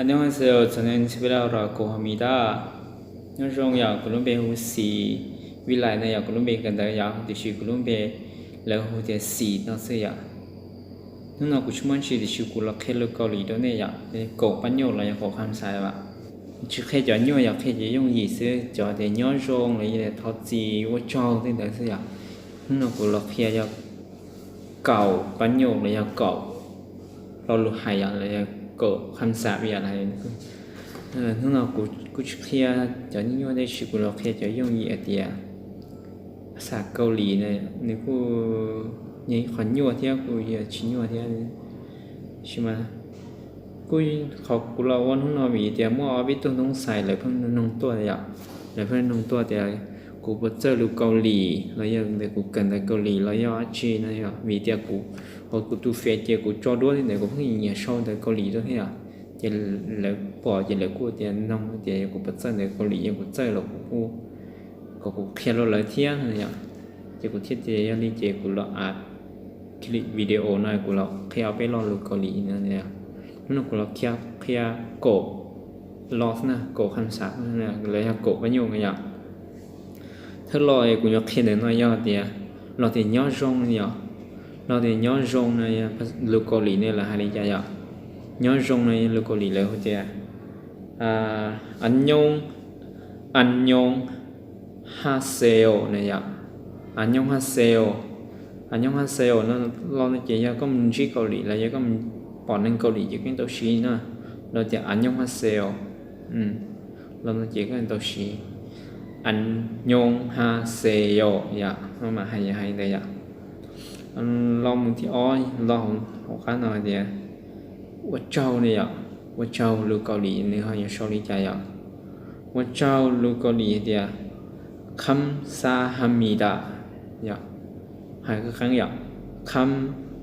안녕하세요. 저는 지브라라고 합니다. 요즘 콜롬비아 후시 위라이나 콜롬비아 간다야 디시 콜롬비아 레호데 시 나서야 누나 구추만시 디시 콜라 켈로 콜리도네야 cổ bao nhiêu là cổ khám sai vậy chứ khi cho nhiều ya khi chỉ dùng gì sẽ cho để nhớ rong là như thọ gì quá trâu thế đấy sao nó cũng là khi ya cầu bao nhiêu là ya cầuเรารู้หายอะไรก็คำสาปอะไรทั้งเรากูเคลียจะยิ่งว่าได้ชิกุเราเคลียจะยุ่งยี่เดียภาษาเกาหลีเนี่ยนี่กูยี่ขวัญยั่วเที่ยวกูยี่ชิ้นยั่วเที่ยวใช่ไหมกูเขากูเราวันทั้งเรามีเดียมั่วเอาไปต้องใส่เลยเพิ่งน้องตัวเดียวเลยเพิ่งน้องตัวเดียวกูไปเจอลูกเกาหลีแล้วยังเด็กกูกันในเกาหลีแล้วยังอาชีพเนี่ยมีเดียกูhồiกูtu phê chơiกูcho đuôi thì này cũng không nhiều sau tới Âu Mỹ đó thế à chơi lấy bỏ chơi lấyกูtiền nông chơiกูbắt chân tới Âu Mỹกูchơi làกูkhi lo lấy thiên này chơiกูthiết chơi đi chơiกูlo clip video nàyกูlo khi aoไปlo lu Âu Mỹ này nóกูlo khi cổ lo nè cổ khăn sạc nè lấy cổ bao nhiêu cái nhở thế loกูnhớ khi đến nói nhau thì lo thì nhớ rong nhở nó thì nhớ rong này lưu Âu Mỹ này là hai lý do nhớ rong này lưu Âu Mỹ là hồi chưa 안녕 하세요 này 안녕 haseyo nó lo nó chỉ có mình chỉ Âu Mỹ là có mình bỏ lên Âu Mỹ chỉ cái tàu xí nữa rồi thì 안녕 haseyo lo nó chỉ có tàu xí 안녕 haseyo nó mà hay đây lo một thì lo họ khá nói thì Ủa châu này Ủa châu lưu Âu Mỹ này họ sau đi chạy Ủa châu lưu Âu Mỹ thì 감사합니다 hai cái kháng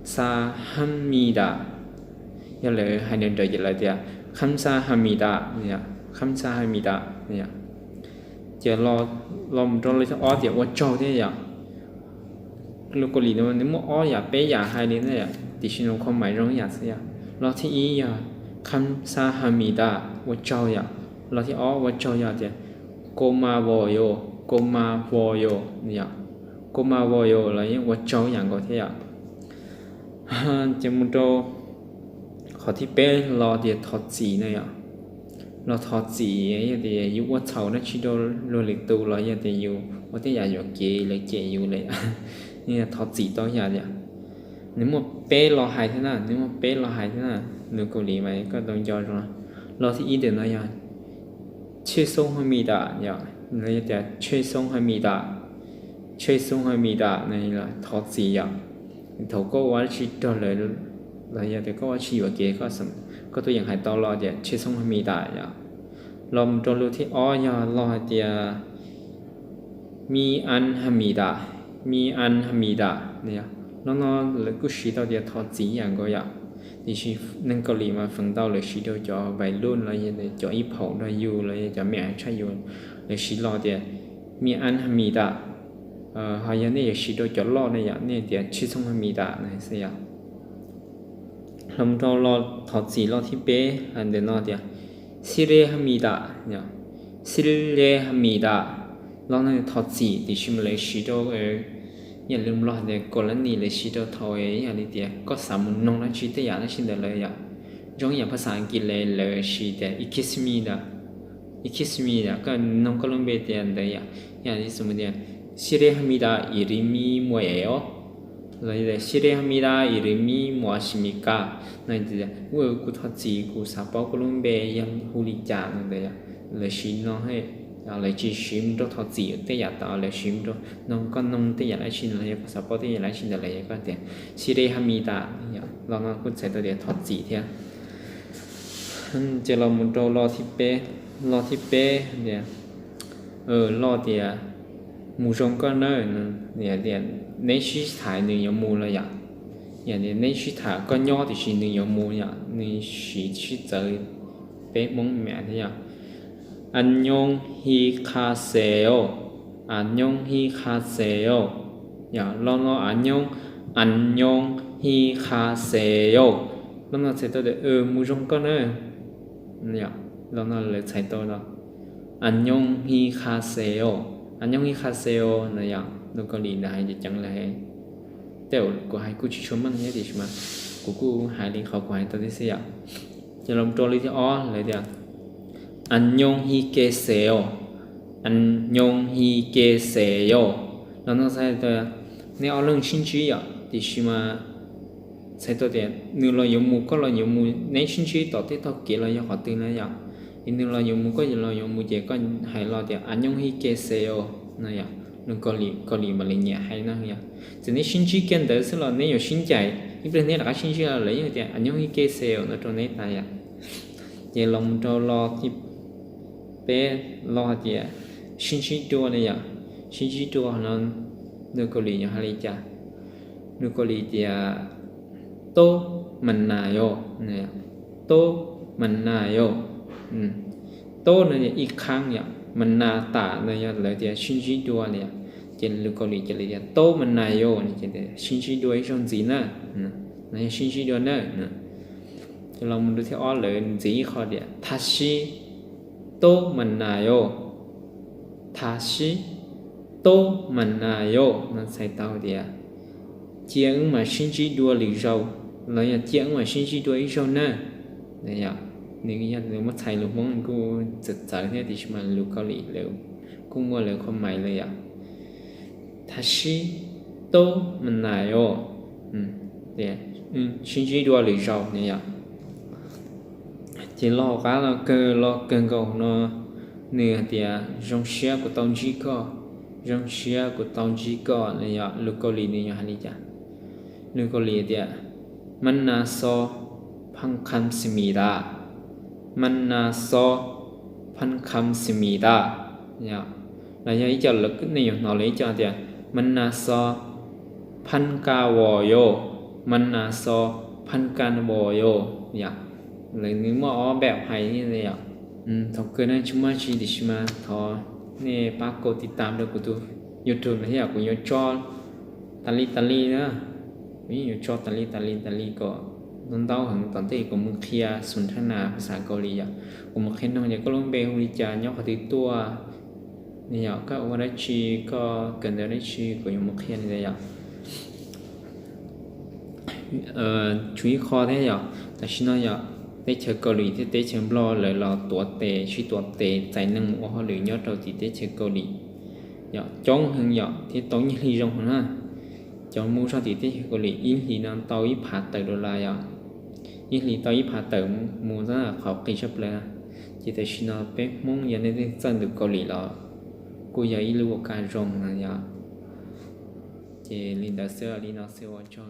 감사합니다 giờ lại hai nên đợi lại thì 감사합니다 감사합니다 giờ lo một trong lấy cho thì Ủa châu thếลูกกลีเนี่ยมันมั่วอ้ออย่าเป๊ะอย่าให้เลยเนี่ยดิฉันความหมายร้องอย่าเสียเราที่อีอย่าคำซาฮามิดาว่าเจ้าอย่าเราที่อ้อว่าเจ้าอย่าเดี๋ยวโกมาโวโยเนี่ยโกมาโวโยอะไรเนี่ยว่าเจ้าอย่างก็เที่ยจะมุดโตขอที่เป๊ะรอเดี๋ยวทอดสีเนี่ยเราทอดสีอย่างเดียวยุว่าเฉานะชิโดโรลิกตูเราอย่างเดียวอยู่ว่าที่อยากอยู่เกย์เลยเกย์อยู่เลยนี่ทอดสีต่ออย่างเดียวnếu mà bé lo hại thế nào nếu mà bé lo hại thế nào nếu Âu Mỹ mày có đồng cho rồi lo thì ý định là gì 죄송합니다 này là 죄송합니다 này là thọ gì vậy thọ có quá chỉ cho lời là gì thì có quá chỉ và kế có tôiอย่างหายต่อรอเดี๋ยว죄송합니다 lo một trong lưu thì lo thì mianhamida này nó là cứ xí tao để thọ chỉอย่างก็อย่างthì xí nên Âu Mỹ mà phần tao là xí tao cho vài luôn là như để cho ít hậu là yêu là cho mẹ trai yêu là xí lo để mianhamida họ như này xí tao cho lo nàyอย่างnày để 죄송합니다 này sao làm tao lo thọ chỉ lo thì bé anh để nó để 실례합니다 nhá 실례합니다 lo này thọ chỉ thì xí mà lấy xí taoอย่าลืมรอเด็กกรณีเลยชิดเอาทอยอย่างนี้เดียก็สามนงนะชิดแต่อย่างนั้นชิดเลยจงอย่างภาษาอังกฤษเลยชิดแต่kiss meก็น้องก็ลงไปเดียนเลยอย่างนี้สมมติ실례합니다 이름이 뭐예요เลย실례합니다 이름이 무엇입니까นั่นจะว่ากูทอดจีกูสาปก็ลงไปยังฮูลิจานั่นเลยชิดน้องให้lại chỉ xím cho thọ chỉ tới giờ tạo lại xím cho nông con nông tới giờ lại xin lại có sao tới giờ lại xin được lại có tiền 실례합니다 lo nó cũng sẽ tới để thọ chỉ thế chỉ là một trâu lo thì bé nè lo thì mù rong con nơi nè để nên suy thải nên有mù了呀呀nên suy thải con nhỏ thì xin nên有mù呀nên suy tới bé mong mẹ thế ya 안녕히 가세요. 야, 러너 안녕히 가세요. 러너 제대로 무조건은 เนี่ยเรานั่นเลยใช้ตัวเราอันยงฮีคาเซโออันยงฮีคาเซโอเนี่ยเราเกาหลีได้จะจังเลยเดี๋ยวกูให้กูชิชมันเนี่ยดิใช่ไหมกูหายลิงเขากูให้ตัวที่เสียจะลงตัวเลยที่อ๋อเลยเดี๋ยวอันยงฮีเกเซโออันยงฮีเกเซโอเราต้องใช้ตัวเนี่ยเอาเรื่องชิ้นชี้อ่ะดิใช่ไหมใช้ตัวเดียวนึกเราอยู่มูก็เราอยู่มูในชิ้นชี้ต่อที่ต่อเกี่ยวเราอยากขอตื่นแล้วอย่างอีนึงเราอยู่มูก็เราอยู่มูเจก็ให้เราเดียวอันยงฮีเกเซโอนั่นอย่างนึกเกาหลีมาเลยเนี่ยให้นั่นอย่างจะในชิ้นชี้กันเดิมสิเราเนี่ยอยู่ชิ้นใจอีเป็นเนี่ยเราก็ชิ้นชี้เราเลยอย่างเดียวอันยงฮีเกเซโอนั่นตรงนี้ตายอย่างเจลงตัวรอที่เป๊ะรอเดียวชิ้นชี้ตัวเนี่ยอย่างชิ้นชี้ตัวนั้นนึกเกาหลีอย่างไรจ้ะนึกเกาหลีเดียโตมันนายโยเนี่ยโตมันนายโยโตเนี่ยอีกครั้งเนี่ยมันนาตาเนี่ยเลยเดียชิ้นชี้ตัวเนี่ยเจนนึกเกาหลีจะเลยเดียโตมันนายโยเนี่ยเจนชิ้นชี้ตัวอีกช่องจีน่ะเนี่ยชิ้นชี้ตัวเนี่ยจะลองมาดูที่อ้อเลยจีข้อเดียทัชชิโตมันนายโยทัชชิโตมันนายโยนั่นใส่เตาเดียเจียงมาชิ้นชี้ตัวหรือเราเราอยากเจียงมาชิ้นชี้ตัวอีกช่องเนี่ยเนี่ยนี่ก็ยังรู้ว่าไทยหรือมั้งกูจัดจ่ายเนี่ยที่มันรู้เกาหลีเร็วกูมัวเร็วความหมายเลยอ่ะทัชชิโตมันนายโยเดี๋ยวชิ้นชี้ตัวหรือเราเนี่ยchỉ lo cá là cơ lo cần cầu nó nửa thì trong xe của tàu chỉ có trong xe của tàu chỉ có này ya lúc cầu lì này ya hay chả lúc cầu lì thìมันนาโซพังคัมสิมีดามันนาโซพันคัมสิมีดาเนี่ยแล้วยังอีกจะลึกนี่อยู่หน่อเลยจ้ะเดียมันนาโซพันกาวโยมันนาโซพันกันวโยเนี่ยเลยนึกว่าอ๋อแบบไฮนี่เลยอ่ะถกเกินนั้นชุ่มชีดิชมาทอเนี่ยปากกดติดตามด้วยกูดู YouTube นะที่อยากกูยกจอตาลีนะนี่ยกจอตาลีก็ตอนเต้าหังตอนที่กูมึงเคลียร์สนทนาภาษาเกาหลีอ่ะกูมาเค้นน้องเนี่ยก็ลงเบลวิจารณ์ยกติดตัวเนี่ยก็วันได้ชีก็เกินได้ชีก็ยังมาเคลียร์เลยอ่ะchú ý khó thế nhở tại sao nhở để chơi กาหลีที่ได้เชิญรอเลยรอตัวเตะชื่อตัวเตะใจนึงว่าเขาหรือยอดเราที่ได้เชิญเกาหลีnhở trong hình nhở thì tối như ly trong ha trong mua sao thìได้เกาหลียิ่งthì nó tối phạt từ đô la nhởยิ่งthì tối phạt từ mua rất là khó kỳ chấpเลยchỉ tại sao nó bé mong giờ nên dân được กาหลีrồi cô giờ ý lưu cái rồng nhở chỉ linh đã xưa cho